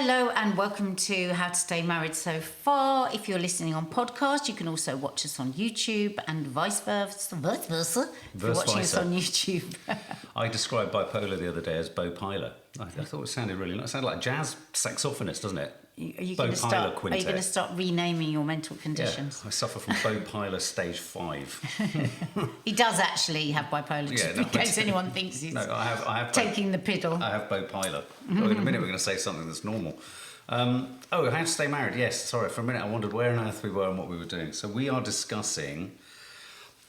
Hello and welcome to How to Stay Married So Far. If you're listening on podcast, you can also watch us on YouTube and vice versa. If you're watching us on YouTube. I described bipolar the other day as Bo Piler. I thought it sounded really nice. It sounded like jazz saxophonist, doesn't it? Are you going to start renaming your mental conditions? Yeah, I suffer from Bo Piler stage 5. He does actually have bipolar, in case anyone thinks he's I have taking the piddle. I have Bo Piler. In a minute we're going to say something that's normal. How to stay married. Yes, sorry, for a minute I wondered where on earth we were and what we were doing. So we are discussing,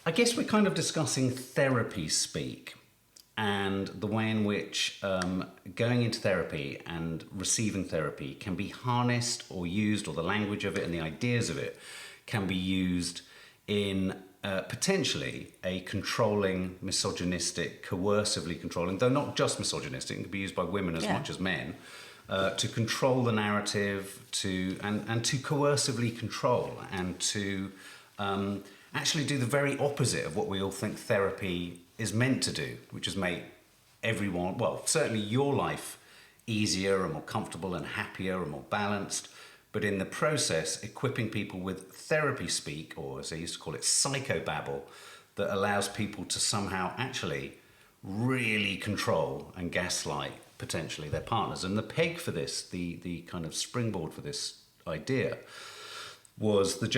I guess we're kind of discussing therapy speak. And the way in which going into therapy and receiving therapy can be harnessed or used, or the language of it and the ideas of it can be used in potentially a controlling, misogynistic, coercively controlling, though not just misogynistic, it can be used by women as much as men, to control the narrative, and to coercively control, and to actually do the very opposite of what we all think therapy is meant to do, which is make everyone, well, certainly your life easier and more comfortable and happier and more balanced, but in the process, equipping people with therapy speak, or as they used to call it, psychobabble, that allows people to somehow actually really control and gaslight potentially their partners. And the peg for this, the kind of springboard for this idea, is the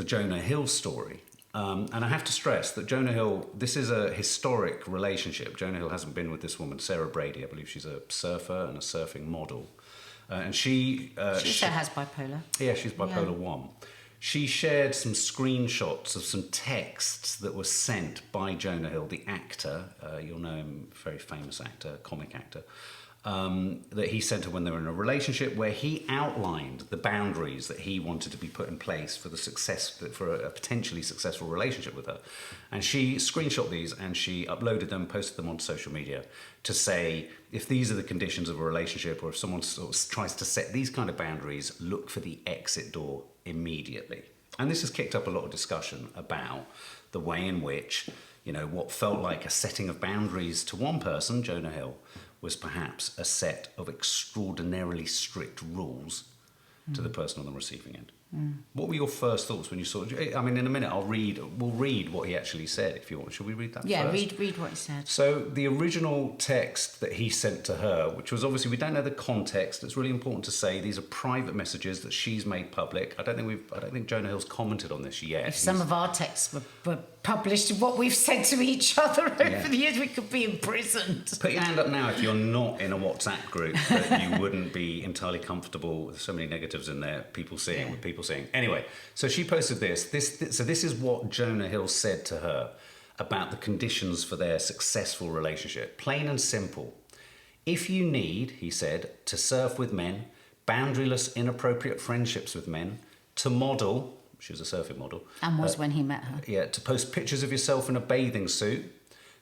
Jonah Hill story. And I have to stress that Jonah Hill, this is a historic relationship. Jonah Hill hasn't been with this woman, Sarah Brady. I believe she's a surfer and a surfing model. And she also has bipolar. Yeah, she's bipolar 1. She shared some screenshots of some texts that were sent by Jonah Hill, the actor. You'll know him, very famous actor, comic actor. That he sent her when they were in a relationship, where he outlined the boundaries that he wanted to be put in place for a potentially successful relationship with her. And she screenshot these and she uploaded them, posted them on social media to say, if these are the conditions of a relationship, or if someone sort of tries to set these kind of boundaries, look for the exit door immediately. And this has kicked up a lot of discussion about the way in which, what felt like a setting of boundaries to one person, Jonah Hill, was perhaps a set of extraordinarily strict rules to the person on the receiving end. What were your first thoughts when you saw it? I mean, in a minute, we'll read what he actually said, if you want. Should we read that first? Yeah, read what he said. So the original text that he sent to her, which was obviously, we don't know the context. It's really important to say these are private messages that she's made public. I don't think Jonah Hill's commented on this yet. If some of our texts were published, what we've said to each other over the years, we could be imprisoned. Put your hand up now if you're not in a WhatsApp group that you wouldn't be entirely comfortable with so many negatives in there, people seeing. Anyway, so she posted this. So this is what Jonah Hill said to her about the conditions for their successful relationship. Plain and simple. If you need, he said, to surf with men, boundaryless, inappropriate friendships with men, to model, she was a surfing model. And was when he met her. Yeah, to post pictures of yourself in a bathing suit,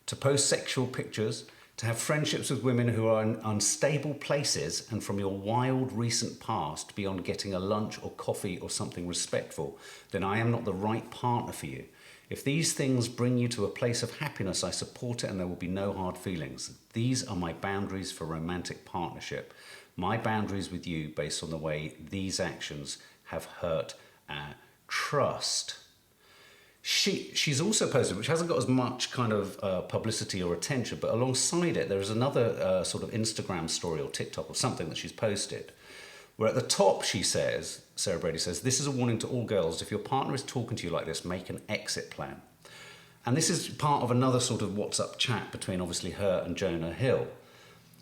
to post sexual pictures, to have friendships with women who are in unstable places, and from your wild recent past beyond getting a lunch or coffee or something respectful, then I am not the right partner for you. If these things bring you to a place of happiness, I support it and there will be no hard feelings. These are my boundaries for romantic partnership. My boundaries with you based on the way these actions have hurt our trust. She's also posted, which hasn't got as much kind of publicity or attention, but alongside it, there is another sort of Instagram story or TikTok or something that she's posted, where at the top she says, Sarah Brady says, this is a warning to all girls. If your partner is talking to you like this, make an exit plan. And this is part of another sort of WhatsApp chat between obviously her and Jonah Hill,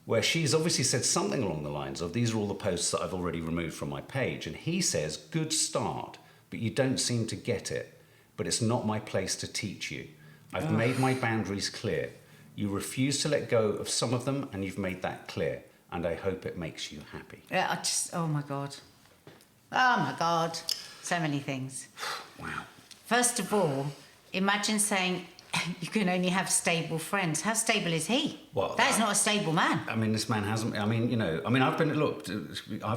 where she's obviously said something along the lines of, these are all the posts that I've already removed from my page. And he says, good start, but you don't seem to get it. But it's not my place to teach you. I've made my boundaries clear. You refuse to let go of some of them, and you've made that clear. And I hope it makes you happy. Yeah, oh my God. Oh my God. So many things. Wow. First of all, imagine saying you can only have stable friends. How stable is he? Well, that is not a stable man. I mean, this man hasn't. I've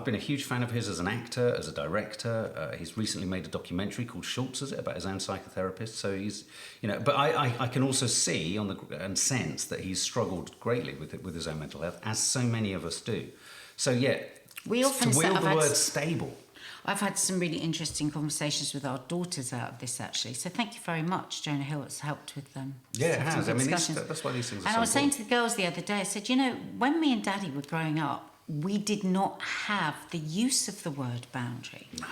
been a huge fan of his as an actor, as a director. He's recently made a documentary called Schultz, is it, about his own psychotherapist. So he's, but I can also see and sense that he's struggled greatly with his own mental health, as so many of us do. So yeah, We often to say, wield the word stable. I've had some really interesting conversations with our daughters out of this, actually. So thank you very much, Jonah Hill. It's helped with them. Yeah, it has. I mean, that's why these things are and so I was saying important. to the girls the other day, I said, you know, when me and Daddy were growing up, we did not have the use of the word boundary. No.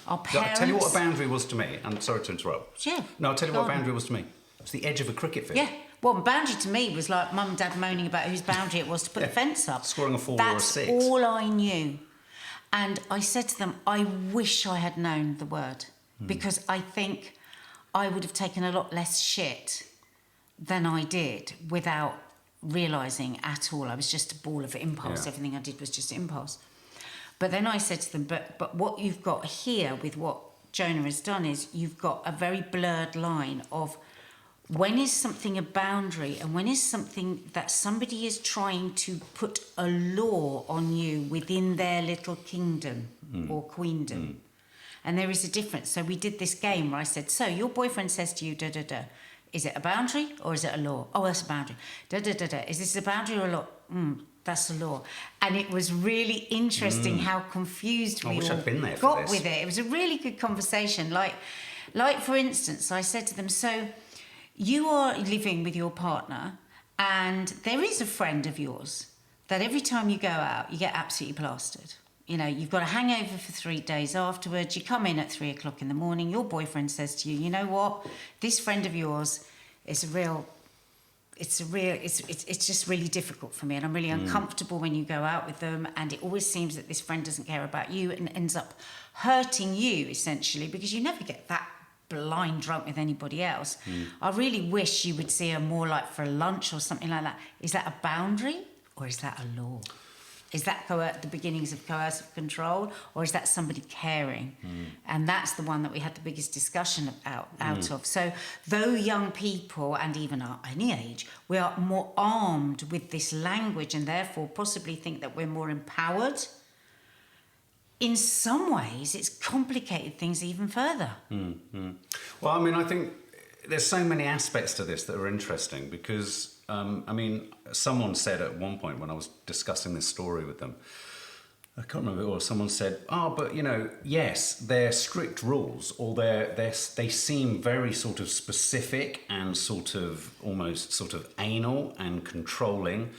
Our parents... I'll tell you what a boundary was to me. I'm sorry to interrupt. Yeah. No, I'll tell you what a boundary was to me. It's the edge of a cricket field. Yeah. Well, boundary to me was like Mum and Dad moaning about whose boundary it was to put the fence up. Scoring a 4 That's or a 6. That's all I knew. And I said to them, I wish I had known the word, because I think I would have taken a lot less shit than I did without realising at all. I was just a ball of impulse. Yeah. Everything I did was just impulse. But then I said to them, but what you've got here with what Jonah has done is you've got a very blurred line of when is something a boundary and when is something that somebody is trying to put a law on you within their little kingdom or queendom. And there is a difference. So we did this game where I said, so your boyfriend says to you, da-da-da, is it a boundary or is it a law? Oh, that's a boundary. Da-da-da-da, is this a boundary or a law? That's a law. And it was really interesting how confused we all got with it. It was a really good conversation. Like for instance, I said to them, so you are living with your partner and there is a friend of yours that every time you go out, you get absolutely plastered. You know, you've got a hangover for 3 days afterwards. You come in at 3 o'clock in the morning. Your boyfriend says to you, you know what? This friend of yours is it's just really difficult for me. And I'm really uncomfortable when you go out with them. And it always seems that this friend doesn't care about you and ends up hurting you, essentially, because you never get that blind drunk with anybody else. I really wish you would see her more like for a lunch or something like that. Is that a boundary or is that a law? Is that the beginnings of coercive control, or is that somebody caring? And that's the one that we had the biggest discussion out of. So though young people, and even at any age, we are more armed with this language and therefore possibly think that we're more empowered, in some ways it's complicated things even further. Well, I mean, I think there's so many aspects to this that are interesting because... I mean, someone said at one point when I was discussing this story with them, I can't remember who it was, someone said, but, you know, yes, they're strict rules, or they seem very sort of specific and sort of almost sort of anal and controlling,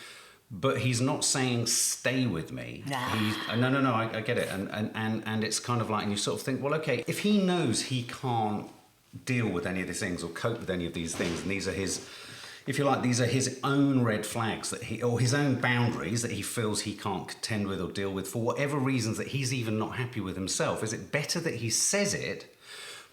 but he's not saying stay with me. No, I get it. And it's kind of like, and you sort of think, well, okay, if he knows he can't deal with any of these things or cope with any of these things, and these are his... If you like, these are his own red flags or his own boundaries that he feels he can't contend with or deal with for whatever reasons that he's even not happy with himself. Is it better that he says it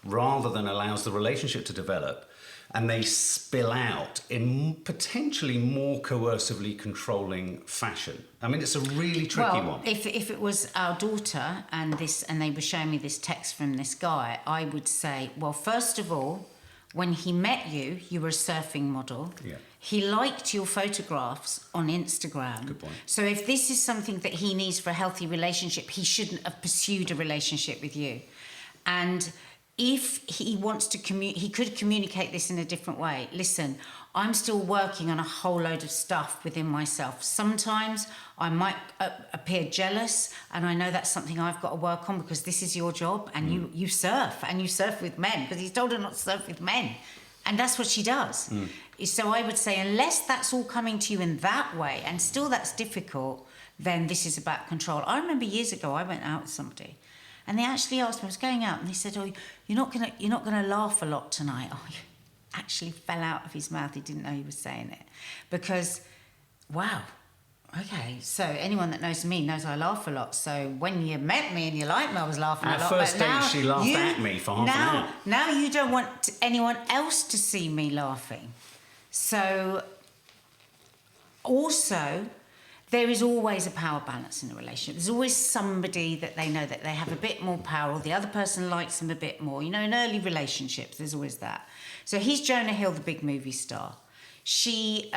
rather than allows the relationship to develop and they spill out in potentially more coercively controlling fashion? I mean, it's a really tricky one. If it was our daughter and they were showing me this text from this guy, I would say, well, first of all, when he met you, you were a surfing model. Yeah. He liked your photographs on Instagram. Good point. So if this is something that he needs for a healthy relationship, he shouldn't have pursued a relationship with you. And if he wants to he could communicate this in a different way. Listen, I'm still working on a whole load of stuff within myself. Sometimes I might appear jealous, and I know that's something I've got to work on because this is your job, and you surf, and you surf with men, because he's told her not to surf with men. And that's what she does. So I would say, unless that's all coming to you in that way, and still that's difficult, then this is about control. I remember years ago, I went out with somebody, and they actually asked me, I was going out, and they said, oh, you're not gonna laugh a lot tonight. Oh, actually fell out of his mouth. He didn't know he was saying it. Because, wow, okay, so anyone that knows me knows I laugh a lot. So when you met me and you liked me, I was laughing a lot. At first date, she laughed at me for half an hour. Now you don't want anyone else to see me laughing. So, also, there is always a power balance in a relationship. There's always somebody that they know that they have a bit more power, or the other person likes them a bit more. You know, in early relationships, there's always that. So he's Jonah Hill, the big movie star. She's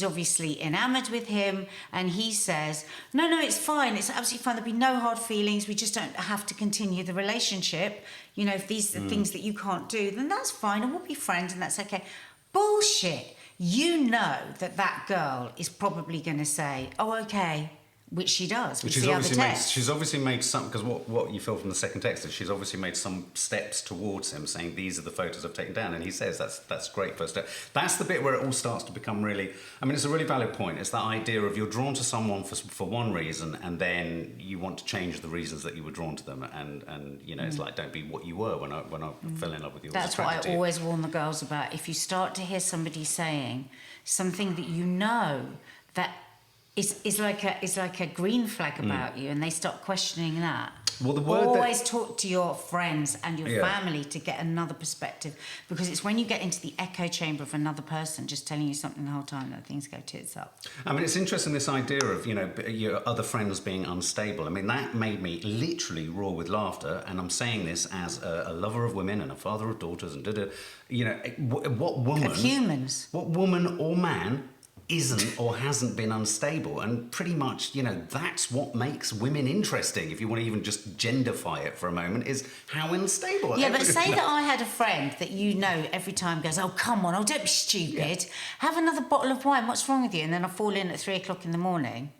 obviously enamoured with him, and he says, no, it's fine. It's absolutely fine. There'll be no hard feelings. We just don't have to continue the relationship. You know, if these are the things that you can't do, then that's fine, and we'll be friends, and that's okay. Bullshit. You know that girl is probably going to say, oh, okay, which she does. We She's see other obviously made, texts. she's obviously made some, because what you feel from the second text is she's obviously made some steps towards him, saying these are the photos I've taken down, and he says that's great first step. That's the bit where it all starts to become really, I mean, it's a really valid point. It's that idea of you're drawn to someone for one reason, and then you want to change the reasons that you were drawn to them, and you know, it's like, don't be what you were when I fell in love with you. That's what I always warn the girls about. If you start to hear somebody saying something that you know that is like a green flag about you, and they start questioning that. Well, the word always talk to your friends and your family to get another perspective, because it's when you get into the echo chamber of another person just telling you something the whole time that things go tits up. I mean, it's interesting, this idea of, you know, your other friends being unstable. I mean, that made me literally roar with laughter, and I'm saying this as a lover of women and a father of daughters and you know, what woman... Of humans. What woman or man isn't or hasn't been unstable? And pretty much, you know, that's what makes women interesting, if you want to even just genderify it for a moment, is how unstable. Yeah, but say that I had a friend that, you know, every time goes, oh, come on, oh, don't be stupid, have another bottle of wine, what's wrong with you? And then I fall in at 3 o'clock in the morning.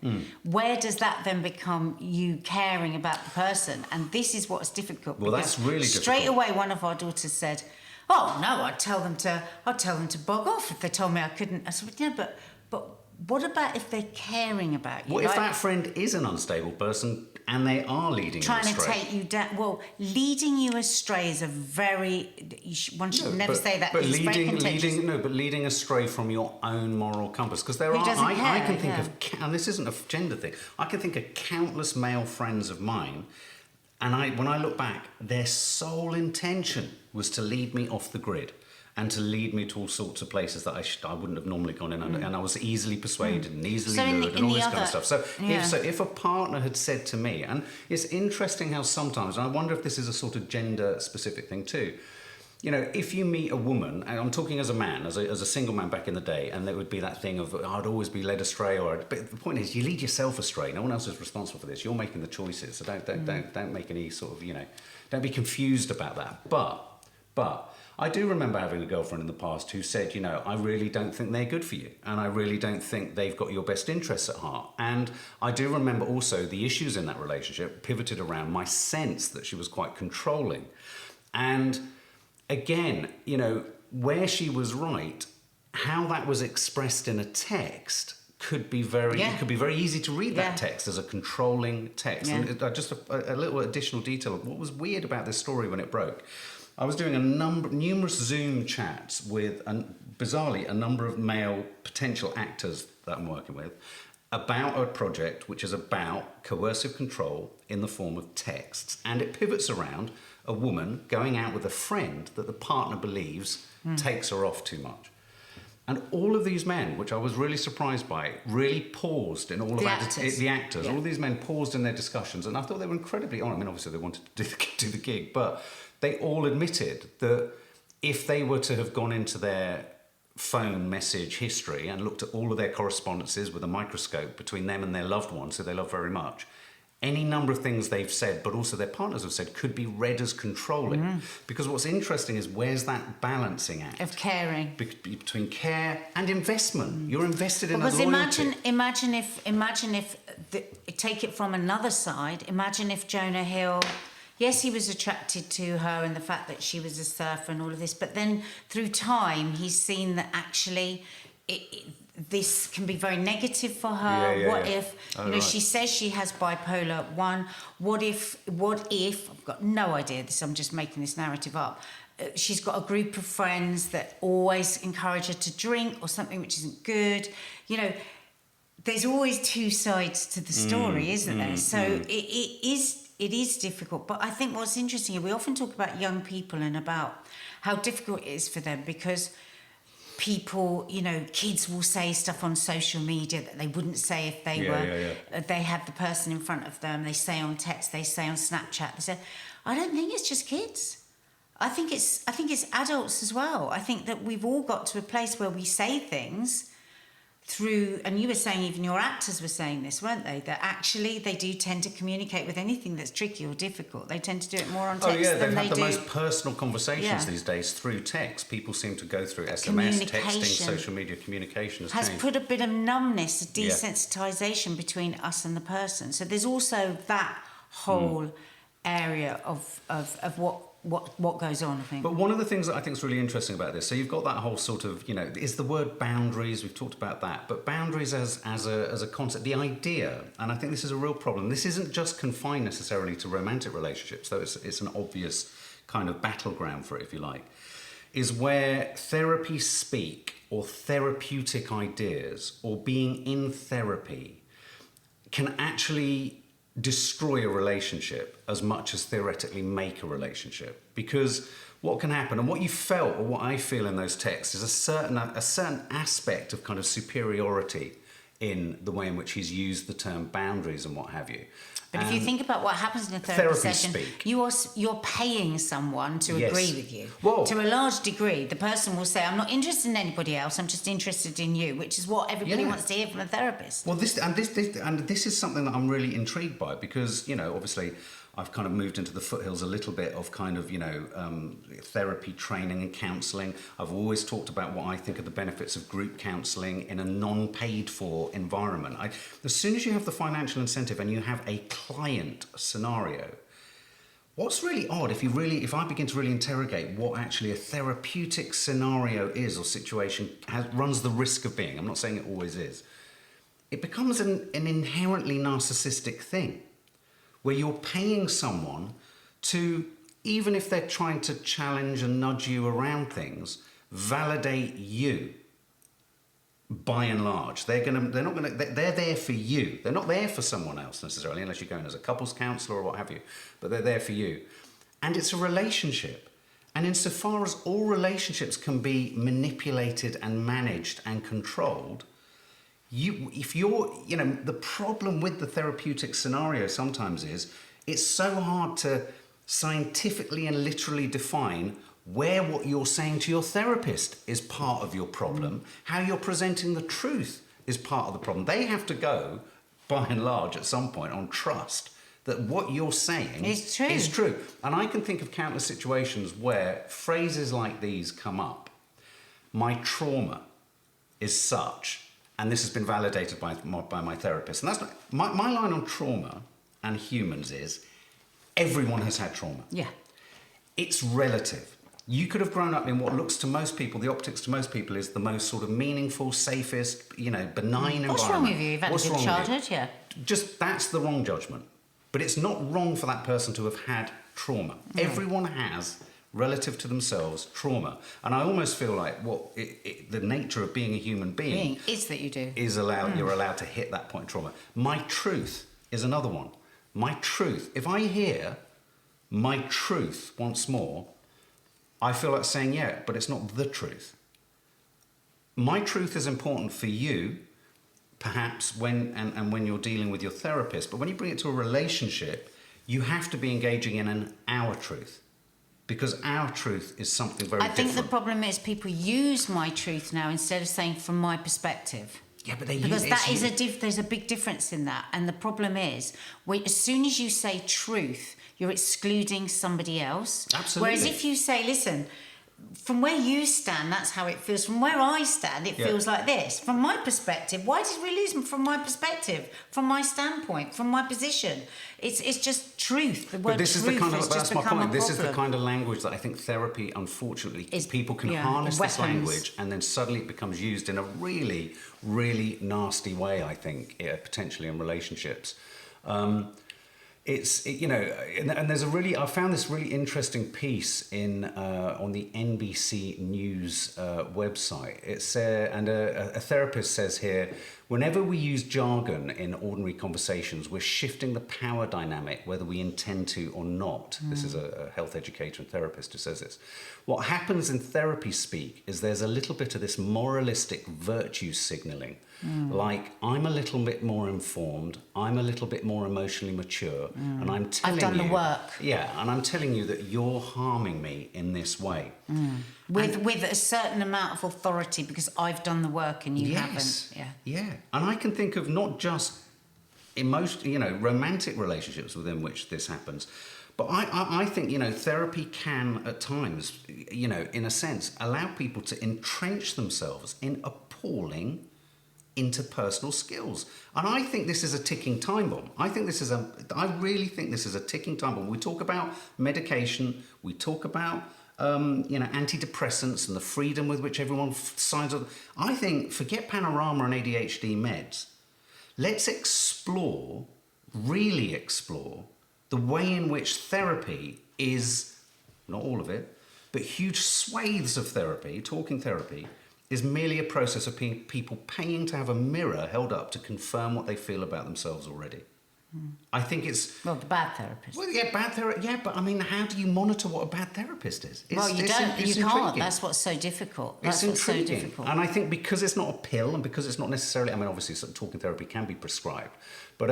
Where does that then become you caring about the person? And this is what's difficult. Well, that's really difficult. Straight away, one of our daughters said, oh, no, I'd tell them to bog off if they told me I couldn't. I said, yeah, but what about if they're caring about you? What if that friend is an unstable person and they are leading you astray? Trying to take you down. Well, leading you astray is a very... one should never say that. But it's very contagious. but leading astray from your own moral compass. Because there Who doesn't care, I can think of, and this isn't a gender thing, I can think of countless male friends of mine, and when I look back, their sole intention was to lead me off the grid, and to lead me to all sorts of places that I wouldn't have normally gone in, and I was easily persuaded and easily lured and all this kind of stuff. So, if a partner had said to me, and it's interesting how sometimes, and I wonder if this is a sort of gender-specific thing too, you know, if you meet a woman, and I'm talking as a man, as a single man back in the day, and there would be that thing of, I'd always be led astray, but the point is, you lead yourself astray. No one else is responsible for this. You're making the choices, so don't make any sort of, you know, don't be confused about that. But I do remember having a girlfriend in the past who said, you know, I really don't think they're good for you, and I really don't think they've got your best interests at heart. And I do remember also the issues in that relationship pivoted around my sense that she was quite controlling. And again, you know, where she was right, how that was expressed in a text could be very it could be very easy to read that text as a controlling text. And just a little additional detail of what was weird about this story when it broke. I was doing numerous Zoom chats with, bizarrely, a number of male potential actors that I'm working with about a project which is about coercive control in the form of texts. And it pivots around a woman going out with a friend that the partner believes takes her off too much. And all of these men, which I was really surprised by, really paused in all of the actors. All of these men paused in their discussions, and I thought they were incredibly honest. I mean, obviously they wanted to do the gig, but they all admitted that if they were to have gone into their phone message history and looked at all of their correspondences with a microscope between them and their loved ones, who they love very much, any number of things they've said, but also their partners have said, could be read as controlling. Because what's interesting is, where's that balancing act? Of caring. Between care and investment. You're invested in a loyalty. Because imagine if take it from another side, imagine if Jonah Hill... Yes, he was attracted to her and the fact that she was a surfer and all of this, but then through time, he's seen that actually this can be very negative for her. What if, she says she has bipolar 1. What if, I've got no idea, I'm just making this narrative up. She's got a group of friends that always encourage her to drink or something which isn't good. You know, there's always two sides to the story, isn't there? So it is difficult, but I think what's interesting, we often talk about young people and about how difficult it is for them, because people, you know, kids will say stuff on social media that they wouldn't say if they they had the person in front of them. They say on text, they say on Snapchat. They say, I don't think it's just kids. I think it's adults as well. I think that we've all got to a place where we say things through, and you were saying even your actors were saying this, weren't they? That actually they do tend to communicate with anything that's tricky or difficult. They tend to do it more on text they've than had they the do. most personal conversations these days through text. People seem to go through SMS, texting, social media communication has changed. Put a bit of numbness, a desensitisation between us and the person. So there's also that whole area of what goes on, I think. But one of the things that I think is really interesting about this, so you've got that whole sort of, is the word boundaries, we've talked about that, but boundaries as a concept, the idea, and I think this is a real problem, this isn't just confined necessarily to romantic relationships, though it's an obvious kind of battleground for it, if you like, is where therapy speak or therapeutic ideas or being in therapy can actually destroy a relationship as much as theoretically make a relationship. Because what can happen, and what you felt or what I feel in those texts, is a certain aspect of kind of superiority in the way in which he's used the term boundaries and what have you. But if you think about what happens in a therapy session, speak. you're paying someone to agree with you. Well, to a large degree, the person will say, I'm not interested in anybody else, I'm just interested in you, which is what everybody wants to hear from a therapist. Well, this is something that I'm really intrigued by, because, obviously I've kind of moved into the foothills a little bit of kind of, therapy training and counselling. I've always talked about what I think are the benefits of group counselling in a non-paid for environment. As soon as you have the financial incentive and you have a client scenario, what's really odd, if I begin to really interrogate what actually a therapeutic scenario is or situation runs the risk of being, I'm not saying it always is, it becomes an inherently narcissistic thing, where you're paying someone to, even if they're trying to challenge and nudge you around things, validate you. By and large, they're there for you. They're not there for someone else necessarily, unless you're going as a couples counsellor or what have you. But they're there for you, and it's a relationship. And insofar as all relationships can be manipulated and managed and controlled, the problem with the therapeutic scenario sometimes is it's so hard to scientifically and literally define where what you're saying to your therapist is part of your problem, how you're presenting the truth is part of the problem. They have to go, by and large, at some point, on trust that what you're saying is true. And I can think of countless situations where phrases like these come up. My trauma is such, and this has been validated by my therapist. And that's not, my line on trauma and humans is, everyone has had trauma. Yeah. It's relative. You could have grown up in what looks to most people, the optics to most people, is the most sort of meaningful, safest, benign environment. What's wrong with you? You've had a good childhood, yeah. Just, that's the wrong judgment. But it's not wrong for that person to have had trauma. No. Everyone has, relative to themselves, trauma. And I almost feel like the nature of being a human being is that you do. You're allowed to hit that point of trauma. My truth is another one. My truth, if I hear my truth once more, I feel like saying, yeah, but it's not the truth. My truth is important for you, perhaps when you're dealing with your therapist, but when you bring it to a relationship, you have to be engaging in an our truth, because our truth is something very different. I think the problem is people use my truth now instead of saying from my perspective. Yeah, but there's a big difference in that, and the problem is, as soon as you say truth, you're excluding somebody else. Absolutely. Whereas if you say, listen, from where you stand, that's how it feels. From where I stand, it feels like this. From my perspective, why did we lose them? From my perspective, from my standpoint, from my position. It's just truth. The word but this truth is the kind of, has that's just my become point. a This is problem. the kind of language that I think therapy, unfortunately, people can harness this language, and then suddenly it becomes used in a really, really nasty way, I think, potentially in relationships. And there's I found this really interesting piece on the NBC News website. A therapist says here, whenever we use jargon in ordinary conversations, we're shifting the power dynamic, whether we intend to or not. This is a health educator and therapist who says this. What happens in therapy speak is there's a little bit of this moralistic virtue signalling. Like, I'm a little bit more informed, I'm a little bit more emotionally mature, and I'm telling you... I've done the work. Yeah, and I'm telling you that you're harming me in this way. with a certain amount of authority because I've done the work and you haven't. Yeah. And I can think of not just romantic relationships within which this happens, but I think, therapy can at times, in a sense, allow people to entrench themselves in appalling interpersonal skills. And I think this is a ticking time bomb. I really think this is a ticking time bomb. We talk about medication, we talk about antidepressants and the freedom with which everyone signs up. I think, forget Panorama and ADHD meds. Let's really explore the way in which therapy is, not all of it, but huge swathes of therapy, talking therapy, is merely a process of people paying to have a mirror held up to confirm what they feel about themselves already. I think it's... Well, the bad therapist. Well, yeah, bad therapist. Yeah, but I mean, how do you monitor what a bad therapist is? You can't. Intriguing. That's what's so difficult. It's intriguing. And I think because it's not a pill and because it's not necessarily... I mean, obviously, talking therapy can be prescribed. But...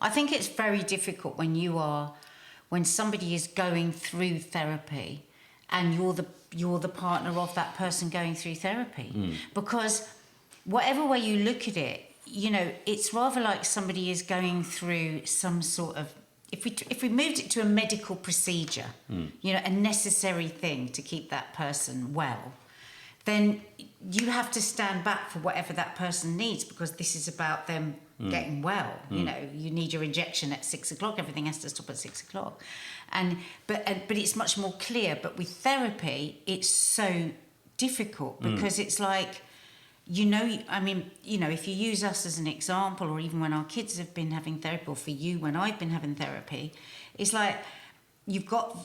I think it's very difficult when somebody is going through therapy and you're the partner of that person going through therapy. Because whatever way you look at it, it's rather like somebody is going through some sort of... If we moved it to a medical procedure, a necessary thing to keep that person well, then you have to stand back for whatever that person needs because this is about them getting well. You need your injection at 6 o'clock. Everything has to stop at 6 o'clock. But it's much more clear. But with therapy, it's so difficult because it's like... if you use us as an example, or even when our kids have been having therapy, or for you when I've been having therapy, it's like you've got,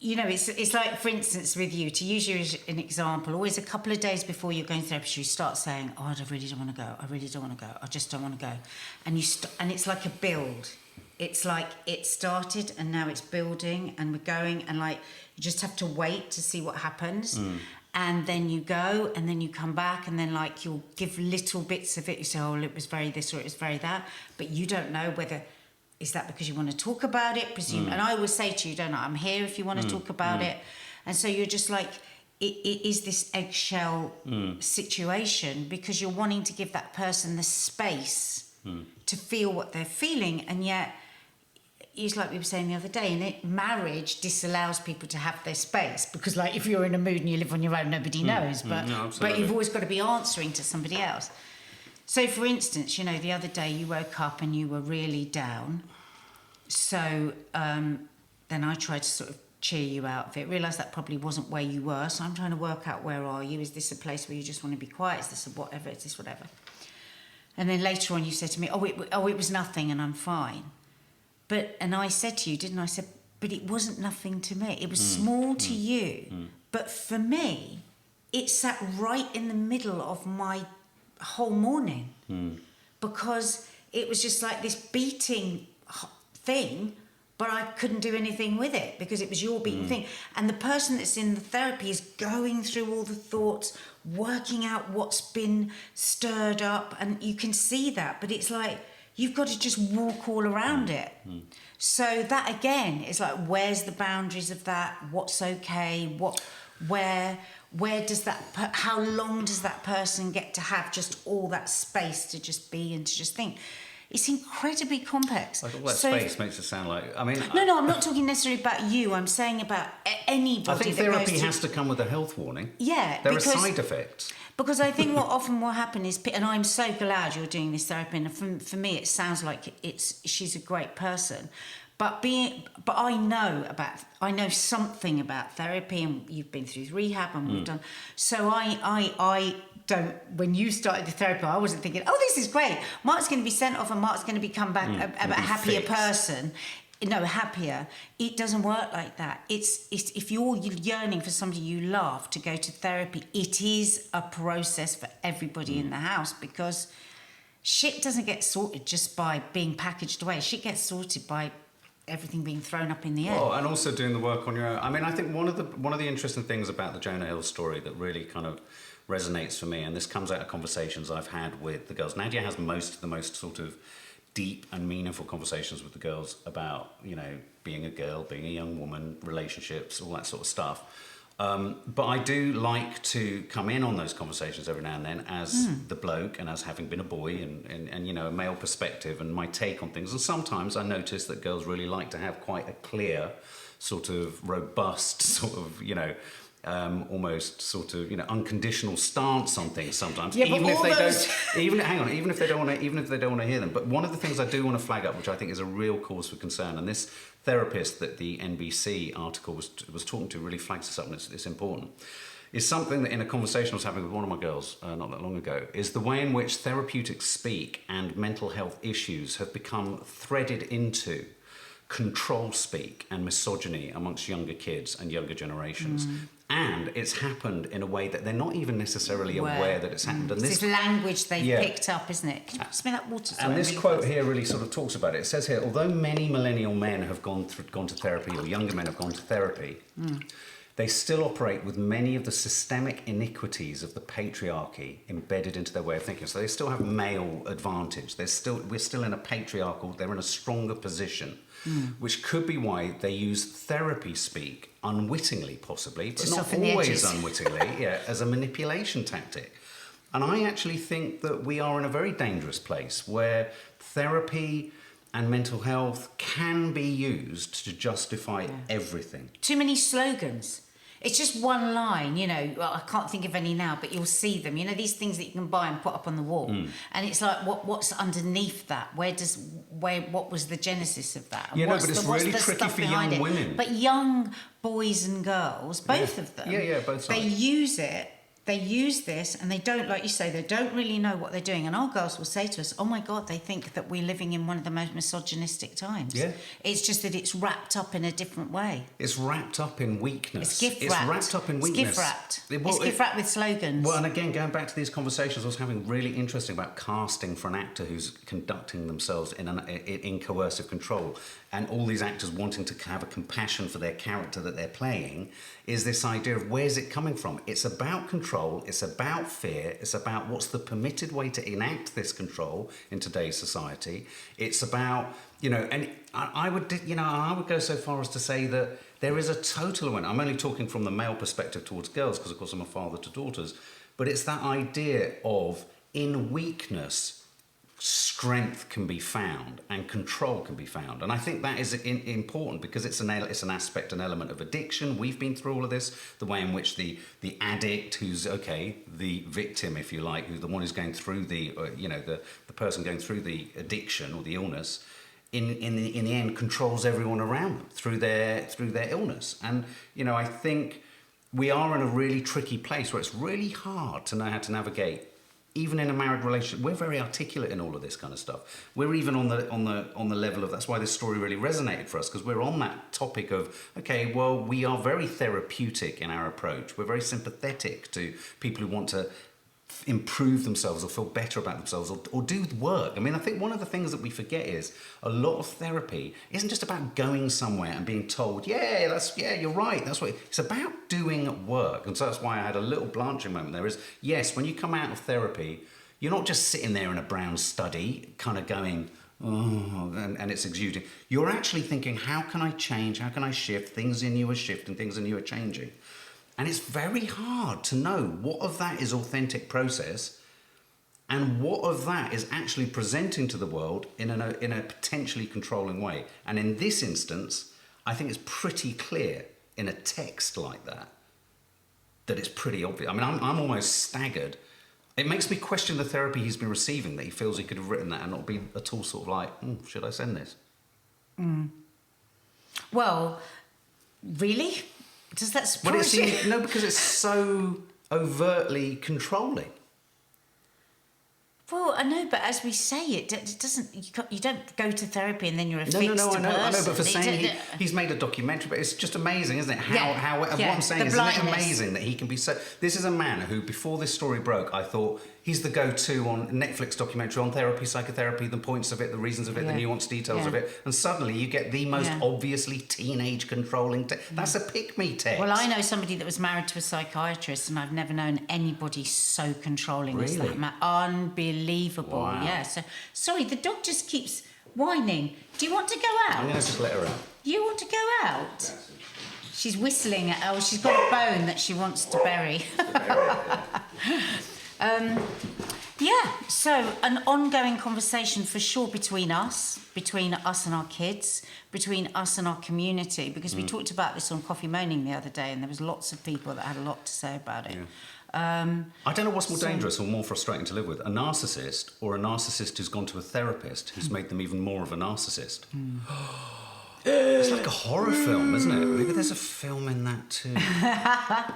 it's like, for instance, with you, to use you as an example, always a couple of days before you're going to therapy, you start saying, oh, I really don't want to go. I really don't want to go. I just don't want to go. And and it's like a build. It's like it started and now it's building and we're going, and like you just have to wait to see what happens. And then you go, and then you come back, and then like you'll give little bits of it. You say, oh, it was very this or it was very that. But you don't know whether, is that because you want to talk about it? And I always say to you, don't I, I'm here if you want to talk about it. And so you're just like, it is this eggshell situation because you're wanting to give that person the space to feel what they're feeling. And yet, it's like we were saying the other day, marriage disallows people to have their space because, like, if you're in a mood and you live on your own, nobody knows. But you've always got to be answering to somebody else. So, for instance, the other day you woke up and you were really down. So then I tried to sort of cheer you out of it. Realised that probably wasn't where you were. So I'm trying to work out, where are you? Is this a place where you just want to be quiet? Is this a whatever? Is this whatever? And then later on you said to me, it was nothing and I'm fine. And I said to you, didn't I? I said, but it wasn't nothing to me. It was small to you. But for me, it sat right in the middle of my whole morning. Because it was just like this beating thing, but I couldn't do anything with it because it was your beating thing. And the person that's in the therapy is going through all the thoughts, working out what's been stirred up. And you can see that, but it's like, you've got to just walk all around it. So that, again, is like, where's the boundaries of that? What's okay? Where does that... How long does that person get to have just all that space to just be and to just think? It's incredibly complex. Like all that space makes it sound like... I mean... No, I'm not talking necessarily about you. I'm saying about anybody. I think therapy has to come with a health warning. Yeah, there are side effects. Because I think what often will happen is, and I'm so glad you're doing this therapy, and for me it sounds like she's a great person, but I know something about therapy, and you've been through rehab, and we've done. So I don't. When you started the therapy, I wasn't thinking, oh, this is great. Mark's going to be sent off, and Mark's going to come back a happier person. No, happier. It doesn't work like that. It's if you're yearning for somebody you love to go to therapy, it is a process for everybody in the house, because shit doesn't get sorted just by being packaged away. Shit gets sorted by everything being thrown up in the air. Oh, and also doing the work on your own. I mean, I think one of the interesting things about the Jonah Hill story that really kind of resonates for me, and this comes out of conversations I've had with the girls. Nadia has the most sort of deep and meaningful conversations with the girls about, being a girl, being a young woman, relationships, all that sort of stuff. But I do like to come in on those conversations every now and then as the bloke and as having been a boy and you know, a male perspective and my take on things. And sometimes I notice that girls really like to have quite a clear, sort of robust, sort of, you know, almost sort of, you know, unconditional stance on things sometimes. Yeah, even but if they those... don't, even if they don't want to hear them. But one of the things I do want to flag up, which I think is a real cause for concern, and this therapist that the NBC article was talking to really flags this up, and it's important, is something that in a conversation I was having with one of my girls not that long ago, is the way in which therapeutic speak and mental health issues have become threaded into control speak and misogyny amongst younger kids and younger generations. And it's happened in a way that they're not even necessarily aware that it's happened. And this language they've picked up, isn't it? Can you pass me that water? And this quote here really sort of talks about it. It says here, although many millennial men have gone to therapy, or younger men have gone to therapy, they still operate with many of the systemic iniquities of the patriarchy embedded into their way of thinking. So they still have male advantage. We're still in a patriarchal, they're in a stronger position, which could be why they use therapy speak unwittingly, possibly, but not always unwittingly, as a manipulation tactic. And I actually think that we are in a very dangerous place where therapy and mental health can be used to justify everything. Too many slogans. It's just one line, you know. Well, I can't think of any now, but you'll see them. You know, these things that you can buy and put up on the wall. And it's like, what's underneath that? What was the genesis of that? Yeah, no, but it's really tricky for young women. But young boys and girls, both of them, both sides. they use it. They use this and they don't, like you say, they don't really know what they're doing. And our girls will say to us, oh my God, they think that we're living in one of the most misogynistic times. Yeah. It's just that it's wrapped up in a different way. It's wrapped up in weakness. It's gift wrapped. It's wrapped up in weakness. It's gift wrapped. It's gift wrapped with slogans. Well, and again, going back to these conversations I was having, really interesting about casting for an actor who's conducting themselves in coercive control, and all these actors wanting to have a compassion for their character that they're playing, is this idea of where's it coming from? It's about control, it's about fear, it's about what's the permitted way to enact this control in today's society. It's about, you know, and I would go so far as to say that there is a total awareness. I'm only talking from the male perspective towards girls, because of course I'm a father to daughters, but it's that idea of, in weakness, strength can be found and control can be found. And I think that is important because it's an aspect, an element of addiction. We've been through all of this, the way in which the addict, who's the victim, if you like, who's the one who's going through the person going through the addiction or the illness, in the end controls everyone around them through their illness. And you know, I think we are in a really tricky place where it's really hard to know how to navigate. Even in a married relationship, we're very articulate in all of this kind of stuff. We're even on the level of, that's why this story really resonated for us, because we're on that topic of, okay, well, we are very therapeutic in our approach. We're very sympathetic to people who want to improve themselves or feel better about themselves or do work. I mean, I think one of the things that we forget is a lot of therapy isn't just about going somewhere and being told, yeah, you're right. That's what it's about, doing work. And so that's why I had a little blanching moment there is, yes, when you come out of therapy, you're not just sitting there in a brown study kind of going, oh, and it's exuding. You're actually thinking, how can I change? How can I shift? Things in you are shifting, things in you are changing. And it's very hard to know what of that is authentic process and what of that is actually presenting to the world in a potentially controlling way. And in this instance, I think it's pretty clear in a text like that it's pretty obvious. I mean, I'm almost staggered. It makes me question the therapy he's been receiving, that he feels he could have written that and not be at all sort of like, should I send this? Well, really? Does that surprise you? No, because it's so overtly controlling. Well, I know, but as we say it doesn't. You don't go to therapy and then you're a fixed person. I know. But for saying he's made a documentary, but it's just amazing, isn't it? What I'm saying is, isn't it amazing that he can be so? This is a man who, before this story broke, I thought he's the go-to on Netflix documentary on therapy, psychotherapy, the points of it, the reasons of it, the nuanced details of it, and suddenly you get the most obviously teenage controlling. That's a pick-me text. Well, I know somebody that was married to a psychiatrist, and I've never known anybody so controlling as that man. Unbelievable. Wow. Yeah. So, sorry, the dog just keeps whining. Do you want to go out? I'm going to just let her out. You want to go out? She's whistling at, oh, she's got a bone that she wants to bury. Yeah, so an ongoing conversation for sure between us and our kids, between us and our community, because we talked about this on Coffee Moaning the other day, and there was lots of people that had a lot to say about it. Yeah. I don't know what's more dangerous or more frustrating to live with, a narcissist or a narcissist who's gone to a therapist who's made them even more of a narcissist. It's like a horror film, isn't it? Maybe there's a film in that too.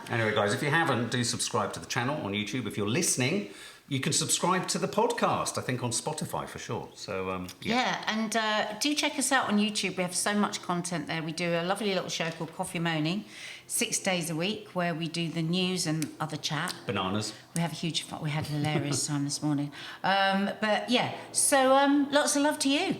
Anyway, guys, if you haven't, do subscribe to the channel on YouTube. If you're listening, you can subscribe to the podcast, I think, on Spotify for sure. So, and do check us out on YouTube. We have so much content there. We do a lovely little show called Coffee Moaning, 6 days a week, where we do the news and other chat. Bananas. We have a huge fun. We had a hilarious time this morning. But yeah, so lots of love to you.